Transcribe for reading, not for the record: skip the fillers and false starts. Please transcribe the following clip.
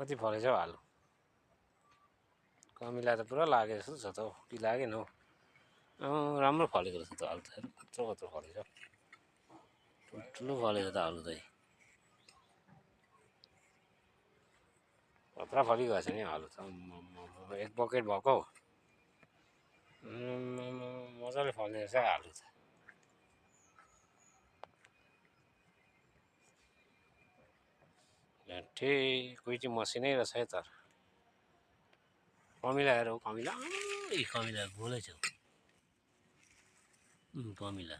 कति फलेछ हौ आलु कमिला त पुरा लागेको जस्तो छ त हौ कि लागेन हौ राम्रो फलेको रहेछ त आलु त कत्रो कत्रो फलेछ ठुलो फलेछ त आलु चाहिँ कत्रा फलिगएछ नि आलु त एक बकेट भएको मजाले फल्ने रहेछ आलु त झट्टै कोही चाहिँ मसिनै रहेछ है तर कमिला हेर हौ कमिला कमिला गोलै छ कमिला